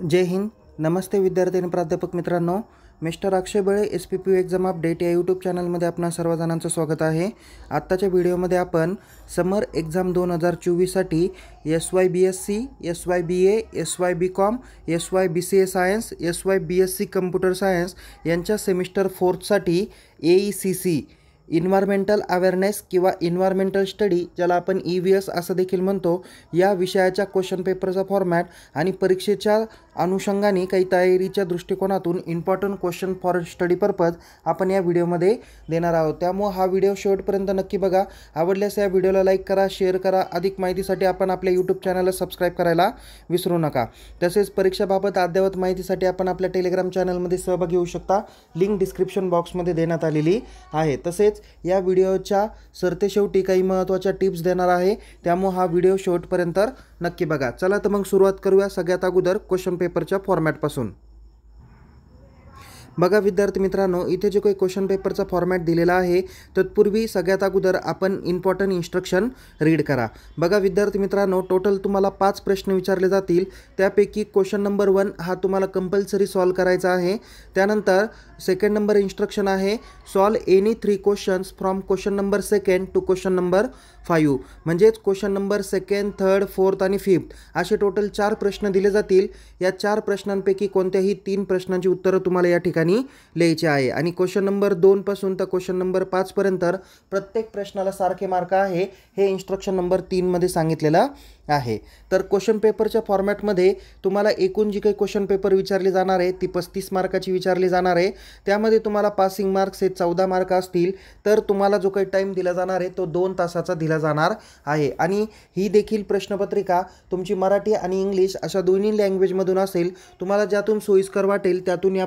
जय हिंद. नमस्ते विद्यार्थी आणि प्राध्यापक मित्रांनो. Mister Akshay Bale SPPU exam update या यूट्यूब चॅनलमध्ये आपणा सर्वजणांचं स्वागत आहे. आत्ताच्या व्हिडिओमध्ये आपण समर एक्झाम 2024साठी SY BSc, SY BA, SY BCom, SY BCA science, SY BSc computer science यांच्या सेमिस्टर 4साठी AECC इन्व्हायरमेंटल अवेअरनेस किंवा इन्व्हायरमेंटल स्टडी, ज्याला आपण EVS असं देखील म्हणतो, या विषयाच्या क्वेश्चन पेपरचा फॉर्मॅट आणि परीक्षेच्या अनुषंगाने काही तयारीच्या दृष्टिकोनातून important question for study purpose आपण या व्हिडिओमध्ये देणार आहोत. त्यामुळे हा व्हिडिओ शेवटपर्यंत नक्की बघा. आवडल्यास या व्हिडिओला लाईक करा, शेअर करा. अधिक माहितीसाठी आपण आपल्या यूट्यूब चॅनलला सबस्क्राईब करायला विसरू नका. तसेच परीक्षेबाबत अद्ययावत माहितीसाठी आपण आपल्या टेलिग्राम चॅनलमध्ये सहभाग घेऊ शकता. लिंक डिस्क्रिप्शन बॉक्समध्ये देण्यात आलेली आहे. तसेच या व्हिडिओच्या सरतेशेवटी काही महत्त्वाच्या टिप्स देणार आहे, त्यामुळे हा व्हिडिओ शेवटपर्यंत नक्की बघा. चला तर मग सुरुवात करूया सगळ्यात अगोदर क्वेश्चन पेपरच्या फॉर्मॅटपासून. बघा विद्यार्थी मित्रांनो, इथे जे काही क्वेश्चन पेपरचा फॉर्मॅट दिलेला आहे, तत्पूर्वी सगळ्यात अगोदर आपण इम्पॉर्टंट इन्स्ट्रक्शन रीड करा. बघा विद्यार्थी मित्रांनो, टोटल तुम्हाला 5 प्रश्न विचारले जातील. त्यापैकी क्वेश्चन नंबर 1 हा तुम्हाला कंपल्सरी सॉल्व करायचा आहे. त्यानंतर सेकंड नंबर इन्स्ट्रक्शन आहे solve any 3 questions from question number 2 to question number 5. म्हणजेच क्वेश्चन नंबर 2, 3, 4 आणि 5 असे टोटल 4 प्रश्न दिले जातील. या 4 प्रश्नांपैकी कोणत्याही 3 प्रश्नांची उत्तरं तुम्हाला या ठिकाणी लिहायची आहे. आणि क्वेश्चन नंबर 2 पासून तर क्वेश्चन नंबर 5 पर्यंत प्रत्येक प्रश्नाला सारखे मार्क आहे, हे इन्स्ट्रक्शन नंबर 3 मध्ये सांगितलेलं आहे. तर क्वेश्चन पेपरच्या फॉर्मॅटमध्ये तुम्हाला एकूण जी काही क्वेश्चन पेपर विचारली जाणार आहे ती 35 मार्काची विचारली जाणार आहे. त्यामध्ये तुम्हाला पासिंग मार्क्स हे 14 मार्क असतील. तर तुम्हाला जो काही टाईम दिला जाणार आहे तो 2 तासाचा दिला जाणार आहे. आणि ही देखील प्रश्नपत्रिका तुमची मराठी आणि इंग्लिश अशा दोन्ही लँग्वेजमधून असेल. तुम्हाला ज्यातून सोयीस्कर वाटेल त्यातून या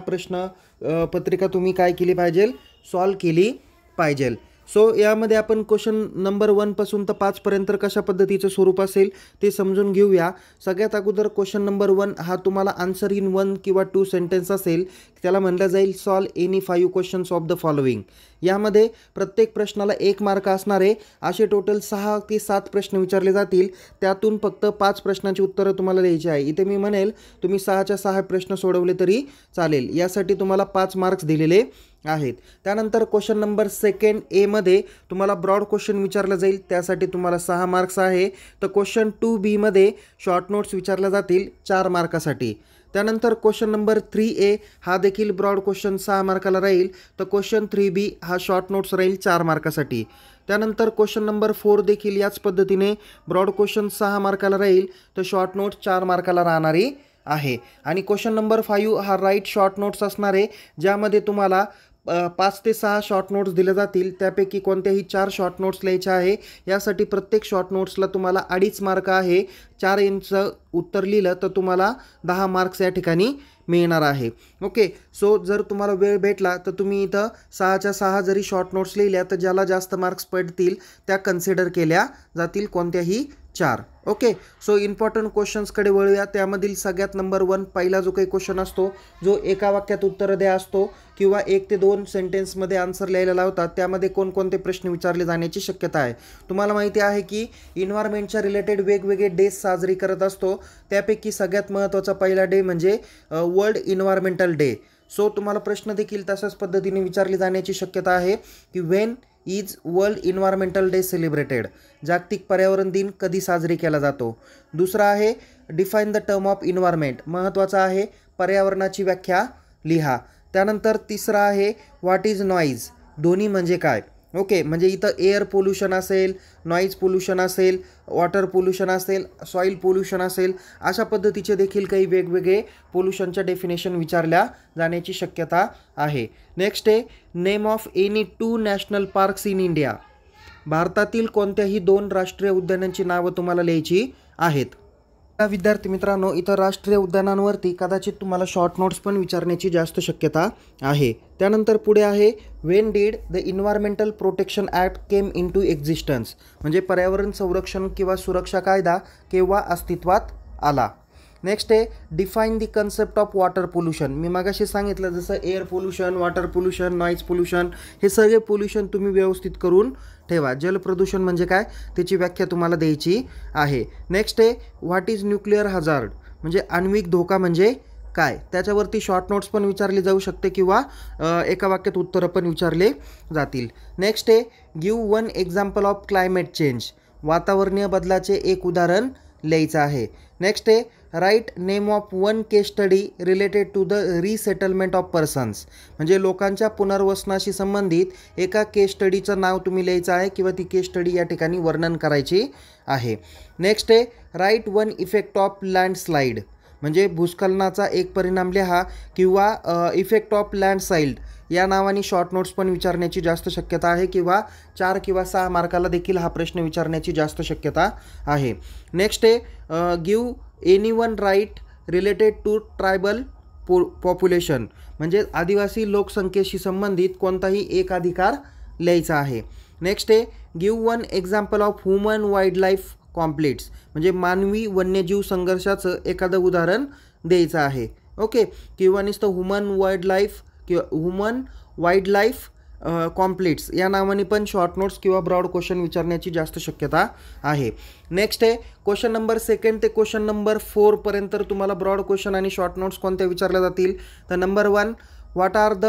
पत्रिका तुम्ही काय केली पाहिजे, सॉल्व केली पाहिजे. सो यामध्ये आपण क्वेश्चन नंबर 1 पासून तर 5 पर्यंत कशा पद्धतीचं स्वरूप असेल ते समजून घेऊया. सगळ्यात अगोदर क्वेश्चन नंबर 1 हा तुम्हाला आन्सर इन 1 किंवा 2 सेंटेन्स असेल. त्याला म्हणलं जाईल solve any 5 questions of the following. यामध्ये प्रत्येक प्रश्नाला 1 मार्क असणारे असे टोटल 6 ते 7 प्रश्न विचारले जातील. त्यातून फक्त 5 प्रश्नांची उत्तरं तुम्हाला लिहायची आहे. इथे मी म्हणेल तुम्ही 6च्या 6 प्रश्न सोडवले तरी चालेल. यासाठी तुम्हाला 5 मार्क्स दिलेले आहेत. त्यानंतर क्वेश्चन नंबर 2 A मध्ये तुम्हाला ब्रॉड क्वेश्चन विचारलं जाईल, त्यासाठी तुम्हाला 6 मार्क्स आहे. तर क्वेश्चन 2B मध्ये शॉर्ट नोट्स विचारल्या जातील 4 मार्कासाठी. त्यानंतर क्वेश्चन नंबर 3A हा देखील ब्रॉड क्वेश्चन 6 मार्काला राहील. तर क्वेश्चन 3B हा शॉर्ट नोट्स राहील 4 मार्कासाठी. त्यानंतर क्वेश्चन नंबर 4 देखील याच पद्धतीने ब्रॉड क्वेश्चन 6 मार्काला राहील, तर शॉर्ट नोट्स 4 मार्काला राहणारी आहे. आणि क्वेश्चन नंबर 5 हा राईट शॉर्ट नोट्स असणार आहे, ज्यामध्ये तुम्हाला 5 ते 6 शॉर्ट नोट्स दिले जातील. त्यापैकी कोणत्याही 4 शॉर्ट नोट्स लिहायचे आहे. यासाठी प्रत्येक शॉर्ट नोट्सला तुम्हाला 2.5 मार्क आहे. 4 यांचं उत्तर लिहिलं तर तुम्हाला 10 मार्क्स या ठिकाणी मिळणार आहे. ओके. सो जर तुम्हाला वेळ भेटला तर तुम्ही इथं 6च्या 6 जरी शॉर्ट नोट्स लिहिल्या तर ज्याला जास्त मार्क्स पडतील त्या कन्सिडर केल्या जातील, कोणत्याही 4. ओके. सो इम्पॉर्टंट क्वेश्चन्सकडे वळूया. त्यामधील सगळ्यात नंबर 1 पहिला जो काही क्वेश्चन असतो, जो एका वाक्यात उत्तर द्या असतो किंवा 1 ते 2 सेंटेन्समध्ये आन्सर लिहायला लावतात, त्यामध्ये कोणकोणते प्रश्न विचारले जाण्याची शक्यता आहे. तुम्हाला माहिती आहे की इन्व्हायरमेंटच्या रिलेटेड वेगवेगळे डेज साजरी करत असतो. त्यापैकी सगळ्यात महत्त्वाचा पहिला डे म्हणजे वर्ल्ड इन्व्हायरमेंटल डे. सो तुम्हाला प्रश्न देखील तशाच पद्धतीने विचारले जाण्याची शक्यता आहे की when is world environmental day celebrated. जागतिक पर्यावरण दिन कधी साजरी केला जातो. दुसरा आहे define the term of environment. महत्त्वाचा आहे, पर्यावरणाची व्याख्या लिहा. त्यानंतर तिसरा आहे व्हॉट इज नॉईज. ध्वनी म्हणजे काय. ओके. म्हणजे इथं एअर पोल्युशन असेल, नॉईज पोल्युशन असेल, वॉटर पोल्युशन असेल, सॉईल पोल्युशन असेल, अशा पद्धतीचे देखील काही वेगवेगळे पोल्युशनच्या डेफिनेशन विचारल्या जाण्याची शक्यता आहे. नेक्स्ट आहे name of any 2 national parks in India. भारतातील कोणत्याही 2 राष्ट्रीय उद्यानांची नावं तुम्हाला लिहायची आहेत. विद्यार्थी मित्रांनो, इथं राष्ट्रीय उद्यानांवरती कदाचित तुम्हाला शॉर्ट नोट्स पण विचारण्याची जास्त शक्यता आहे. त्यानंतर पुढे आहे when did the environmental protection act came into existence. म्हणजे पर्यावरण संरक्षण किंवा सुरक्षा कायदा केव्हा अस्तित्वात आला. नेक्स्ट आहे define the concept of water pollution. मी मागाशी सांगितलं जसं air pollution, water pollution, noise pollution, हे सगळे पोल्युशन तुम्ही व्यवस्थित करून ठेवा. जलप्रदूषण म्हणजे काय त्याची व्याख्या तुम्हाला द्यायची आहे. नेक्स्ट आहे व्हॉट इज न्यूक्लिअर हजार्ड. म्हणजे आण्विक धोका म्हणजे काय, त्याच्यावरती शॉर्ट नोट्स पण विचारली जाऊ शकते किंवा एका वाक्यात उत्तरं पण विचारले जातील. नेक्स्ट आहे give one example of climate change, वातावरणीय बदलाचे एक उदाहरण लिहायचं आहे. नेक्स्ट आहे write name of one case study related to the resettlement of persons, म्हणजे लोकांच्या पुनर्वसनाशी संबंधित एका केस स्टडीचं नाव तुम्ही लिहायचं आहे किंवा ती केस स्टडी या ठिकाणी वर्णन करायची आहे. नेक्स्ट आहे write one effect of landslide, म्हणजे भूस्खलनाचा एक परिणाम लिहा किंवा इफेक्ट ऑफ लँडस्लाईड या नावाने शॉर्ट नोट्स पण विचारण्याची जास्त शक्यता आहे किंवा 4 किंवा 6 मार्काला देखील हा प्रश्न विचारण्याची जास्त शक्यता आहे. नेक्स्ट आहे give any one right related to tribal population, म्हणजे आदिवासी लोकसंख्येशी संबंधित कोणताही एक अधिकार लिहायचा आहे. नेक्स्ट आहे give one example of human wild life conflicts, म्हणजे मानवी वन्यजीव संघर्षाचं एखादं उदाहरण द्यायचं आहे. ओके, किंवा नुसतं ह्युमन वाईल्ड लाईफ कॉम्प्लिट्स या नावाने पण शॉर्ट नोट्स किंवा ब्रॉड क्वेश्चन विचारण्याची जास्त शक्यता आहे. नेक्स्ट आहे क्वेश्चन नंबर 2 ते क्वेश्चन नंबर 4 पर्यंत तुम्हाला ब्रॉड क्वेश्चन आणि शॉर्ट नोट्स कोणत्या विचारल्या जातील. तर number 1, what are the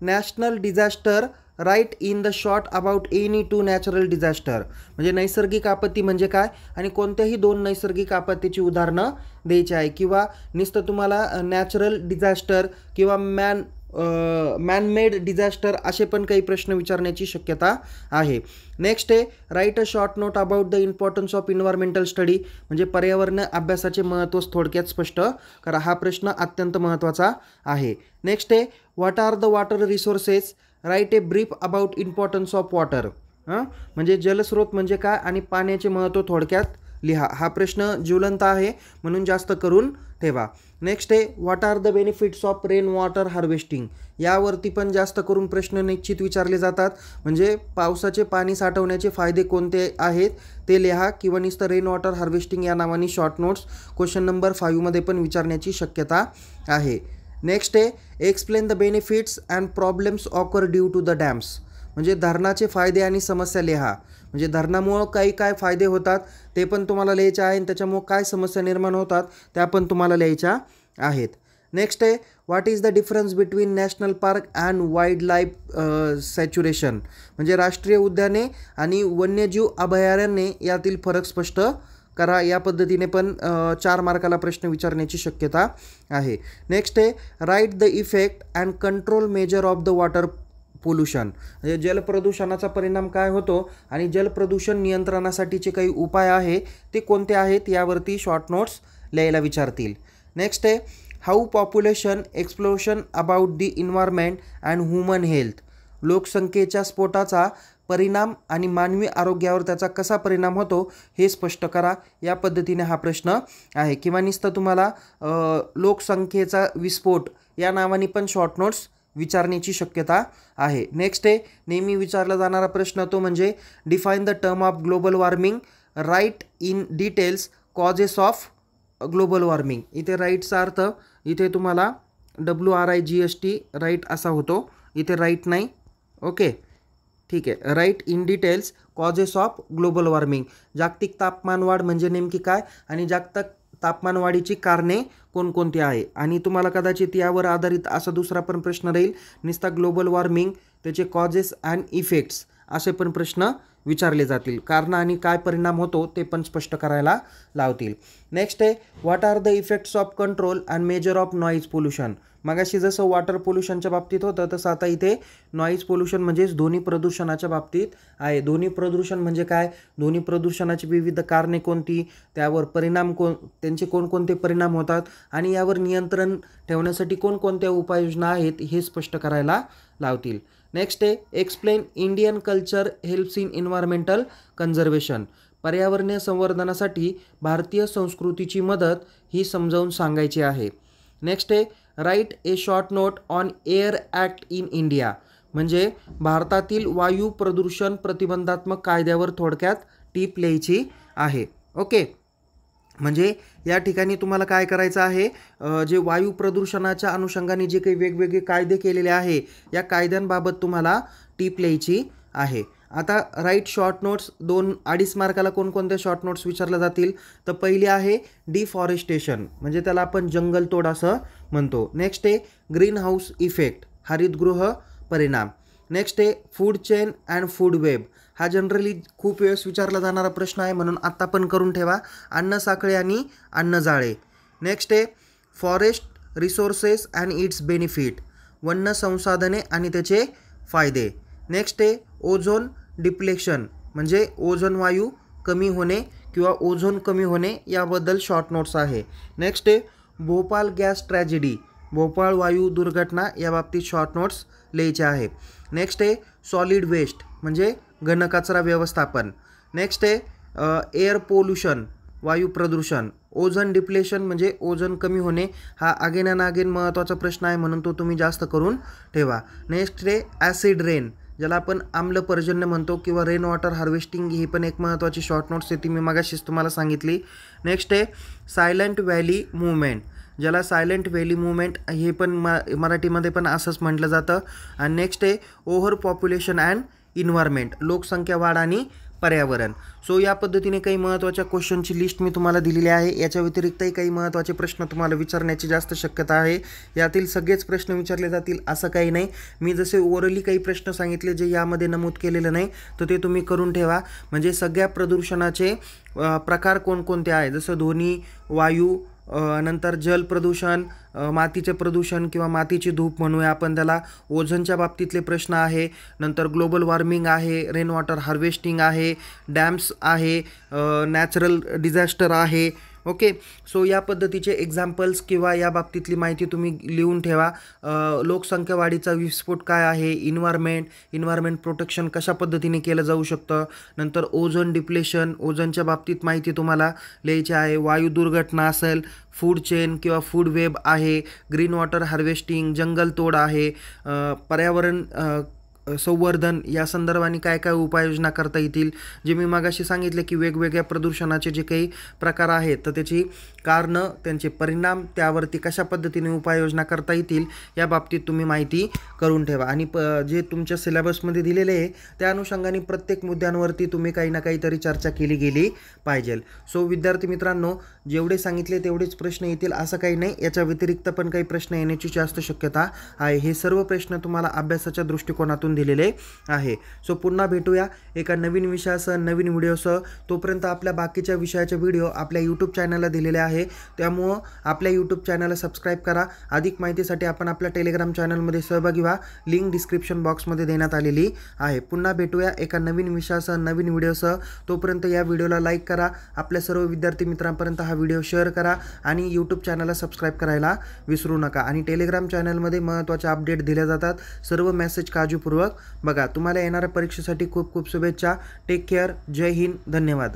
national disaster, write in the short about any 2 natural disaster, म्हणजे नैसर्गिक आपत्ती म्हणजे काय आणि कोणत्याही 2 नैसर्गिक आपत्तीची उदाहरणं द्यायची आहे, किंवा नुसतं तुम्हाला नॅचरल डिझास्टर किंवा मॅनमेड डिझास्टर असे पण काही प्रश्न विचारण्याची शक्यता आहे. नेक्स्ट आहे right a short note about the importance of environmental study, म्हणजे पर्यावरण अभ्यासाचे महत्त्व थोडक्यात स्पष्ट करा, हा प्रश्न अत्यंत महत्त्वाचा आहे. नेक्स्ट आहे what are the water resources, write a brief about importance of water, म्हणजे जलस्रोत म्हणजे काय आणि पाण्याचे महत्त्व थोडक्यात लिहा, हा प्रश्न ज्वलंत आहे म्हणून जास्त करून ठेवा. नेक्स्ट आहे what are the benefits of rain water harvesting, यावरती पण जास्त करून प्रश्न निश्चित विचारले जातात, म्हणजे पावसाचे पाणी साठवण्याचे फायदे कोणते आहेत ते लिहा किंवा नुसतं रेन वॉटर हार्वेस्टिंग या नावाने शॉर्ट नोट्स क्वेश्चन नंबर 5 मध्ये पण विचारण्याची शक्यता आहे. नेक्स्ट आहे explain the benefits and problems occur due to the dams, म्हणजे धरणाचे फायदे आणि समस्या लिहा, म्हणजे धरणामुळं काय फायदे होतात ते पण तुम्हाला लिहायचे आहे आणि त्याच्यामुळं काय समस्या निर्माण होतात त्या पण तुम्हाला लिहायच्या आहेत. नेक्स्ट आहे what is the difference between national park and wild life saturation, म्हणजे राष्ट्रीय उद्याने आणि वन्यजीव अभयारण्ये यातील फरक स्पष्ट करा, या पद्धतीने पण 4 मार्काला प्रश्न विचारण्याची शक्यता आहे. नेक्स्ट आहे write the effect and control measure of the water pollution, म्हणजे जलप्रदूषणाचा परिणाम काय होतो आणि जलप्रदूषण नियंत्रणासाठीचे काही उपाय आहे ते कोणते आहेत यावरती शॉर्ट नोट्स लिहायला विचारतील. नेक्स्ट आहे how population explosion about the environment and human health, लोकसंख्येच्या स्फोटाचा परिणाम आणि मानवी आरोग्यावर त्याचा कसा परिणाम होतो हे स्पष्ट करा, या पद्धतीने हा प्रश्न आहे. किंवा नुसतं तुम्हाला लोकसंख्येचा विस्फोट या नावाने पण शॉर्ट नोट्स विचारण्याची शक्यता आहे. नेक्स्ट आहे नेहमी विचारला जाणारा प्रश्न तो म्हणजे define the term of global warming, write in details causes of global warming, इथे राईटचा अर्थ इथे तुम्हाला WRIGHT राईट असा होतो, इथे राईट नाही. ओके, ठीक आहे. Write in details causes of global warming, जागतिक तापमानवाढ म्हणजे नेमकी काय आणि जागतिक तापमानवाढीची कारणे कोणकोणती आहे, आणि तुम्हाला कदाचित यावर आधारित असा दुसरा पण प्रश्न राहील, नुसता ग्लोबल वॉर्मिंग त्याचे कॉजेस अँड इफेक्ट्स असे पण प्रश्न विचारले जातील, कारण आणि काय परिणाम होतो ते पण स्पष्ट करायला लावतील. नेक्स्ट आहे what are the effects of control and measure of noise pollution, मगाशी जसं वॉटर पोल्युशनच्या बाबतीत होतं तसं आता इथे नॉईज पोल्युशन म्हणजेच ध्वनी प्रदूषणाच्या बाबतीत आहे. ध्वनी प्रदूषण म्हणजे काय, ध्वनी प्रदूषणाची विविध कारणे कोणती, त्यावर परिणाम त्यांचे कोणकोणते परिणाम होतात आणि यावर नियंत्रण ठेवण्यासाठी कोणकोणत्या उपाययोजना आहेत हे स्पष्ट करायला लावतील. नेक्स्ट आहे explain Indian culture helps in environmental conservation, पर्यावरणीय संवर्धनासाठी भारतीय संस्कृतीची मदत ही समजावून सांगायची आहे. नेक्स्ट आहे write a short note on air act in India, म्हणजे भारतातील वायू प्रदूषण प्रतिबंधात्मक कायद्यावर थोडक्यात टीप लिहायची आहे. ओके, म्हणजे या ठिकाणी तुम्हाला काय करायचं आहे, जे वायू प्रदूषणाच्या अनुषंगाने जे काही वेगवेगळे कायदे केलेले आहे या कायद्यांबाबत तुम्हाला टीप लिहायची आहे. आता राईट शॉर्ट नोट्स 2-2.5 मार्काला कोणकोणत्या शॉर्ट नोट्स विचारल्या जातील, तर पहिली आहे डिफॉरेस्टेशन, म्हणजे त्याला आपण जंगलतोड असं म्हणतो. नेक्स्ट आहे ग्रीन हाऊस इफेक्ट, हरितगृह परिणाम. नेक्स्ट आहे food chain and food web, हा जनरली खूप वेळेस विचारला जाणारा प्रश्न आहे, म्हणून आत्ता पण करून ठेवा. अन्न साखळी आणि अन्न जाळे. नेक्स्ट आहे forest resources and it's benefit, वन्य संसाधने आणि त्याचे फायदे. नेक्स्ट आहे ओझोन डिप्लेशन, म्हणजे ओझोन वायू कमी होणे किंवा ओझोन कमी होणे याबद्दल शॉर्ट नोट्स आहे. नेक्स्ट आहे भोपाळ गॅस ट्रॅजेडी, भोपाळ वायू दुर्घटना याबाबतीत शॉर्ट नोट्स लिहायचे आहे. नेक्स्ट आहे सॉलिड वेस्ट, म्हणजे घनकचरा व्यवस्थापन. नेक्स्ट आहे एअर पोल्युशन, वायू प्रदूषण. ओझोन डिप्लेशन म्हणजे ओझोन कमी होणे, हा अगेन अँड अगेन महत्त्वाचा प्रश्न आहे, म्हणून तो तुम्ही जास्त करून ठेवा. नेक्स्ट आहे ॲसिड रेन, ज्याला आपण आम्ल पर्जन्य म्हणतो किंवा रेन वॉटर हार्वेस्टिंग, ही पण एक महत्त्वाची शॉर्ट नोट्स आहे, ती मी मगाशीच तुम्हाला सांगितली. नेक्स्ट आहे सायलेंट व्हॅली मूव्हमेंट, ज्याला सायलेंट व्हॅली मूव्हमेंट हे पण मराठीमध्ये पण असंच म्हटलं जातं. आणि नेक्स्ट आहे ओव्हर पॉप्युलेशन अँड इन्व्हायरमेंट, लोकसंख्या वाढ आणि पर्यावरण. सो या पद्धतीने काही महत्त्वाच्या क्वेश्चनची लिस्ट मी तुम्हाला दिलेली आहे. याच्या व्यतिरिक्तही काही महत्त्वाचे प्रश्न तुम्हाला विचारण्याची जास्त शक्यता आहे. यातील सगळेच प्रश्न विचारले जातील असं काही नाही. मी जसे ओरली काही प्रश्न सांगितले जे यामध्ये नमूद केलेलं नाही, तर ते तुम्ही करून ठेवा. म्हणजे सगळ्या प्रदूषणाचे प्रकार कोणकोणते आहे, जसं ध्वनी, वायू, नंतर जल प्रदूषण, मातीचे प्रदूषण किंवा मातीची धूप म्हणूया आपण त्याला, ओझोनच्या बाबतीतले प्रश्न आहे, नंतर ग्लोबल वॉर्मिंग आहे, रेन वॉटर हार्वेस्टिंग आहे, डॅम्स आहे, नॅचरल डिझास्टर आहे. ओके, सो या पद्धतीचे एक्झाम्पल्स किंवा या बाबतीतली माहिती तुम्ही लिहून ठेवा. लोकसंख्या वाढीचा विस्फोट काय आहे, इन्व्हायरमेंट प्रोटेक्शन कशा पद्धतीने केलं जाऊ शकतं, नंतर ओझोन डिप्लेशन, ओझोनच्या बाबतीत माहिती तुम्हाला लिहायची आहे. वायू दुर्घटना असेल, फूड चेन किंवा फूड वेब आहे, ग्रीन वॉटर हार्वेस्टिंग, जंगलतोड आहे, पर्यावरण संवर्धन या संदर्भाने काय काय उपाययोजना करता येतील. जे मी मागाशी सांगितले की वेगवेगळ्या प्रदूषणाचे जे काही प्रकार आहेत, तर त्याची कारणं, त्यांचे परिणाम, त्यावरती कशा पद्धतीने उपाययोजना करता येतील या बाबतीत तुम्ही माहिती करून ठेवा. आणि जे तुमच्या सिलेबसमध्ये दिलेले आहे त्या अनुषंगाने प्रत्येक मुद्द्यांवरती तुम्ही काही ना काहीतरी चर्चा केली गेली पाहिजे. सो विद्यार्थी मित्रांनो, जेवढे सांगितले तेवढेच प्रश्न येतील असं काही नाही, याच्या व्यतिरिक्त पण काही प्रश्न येण्याची जास्त शक्यता आहे. हे सर्व प्रश्न तुम्हाला अभ्यासाच्या दृष्टिकोनातून दिलेले आहे. सो पुन्हा भेटूया एका नवीन विषयासह, नवीन व्हिडिओसह. तोपर्यंत आपल्या बाकीच्या विषयाचे व्हिडिओ आपल्या यूट्यूब चॅनलला दिलेले आहे, त्यामुळं आपल्या यूट्यूब चॅनलला सबस्क्राईब करा. अधिक माहितीसाठी आपण आपल्या टेलिग्राम चॅनलमध्ये सहभागी व्हा, लिंक डिस्क्रिप्शन बॉक्समध्ये देण्यात आलेली आहे. पुन्हा भेटूया एका नवीन विषयासह, नवीन व्हिडिओसह. तोपर्यंत या व्हिडिओला लाईक करा, आपल्या सर्व विद्यार्थी मित्रांपर्यंत हा व्हिडिओ शेअर करा आणि यूट्यूब चॅनलला सबस्क्राईब करायला विसरू नका. आणि टेलिग्राम चॅनलमध्ये महत्त्वाचे अपडेट दिले जातात, सर्व मेसेज काळजीपूर्वक बघा. तुम्हाला येणाऱ्या परीक्षेसाठी खूप खूप शुभेच्छा. Take care. जय हिंद. धन्यवाद.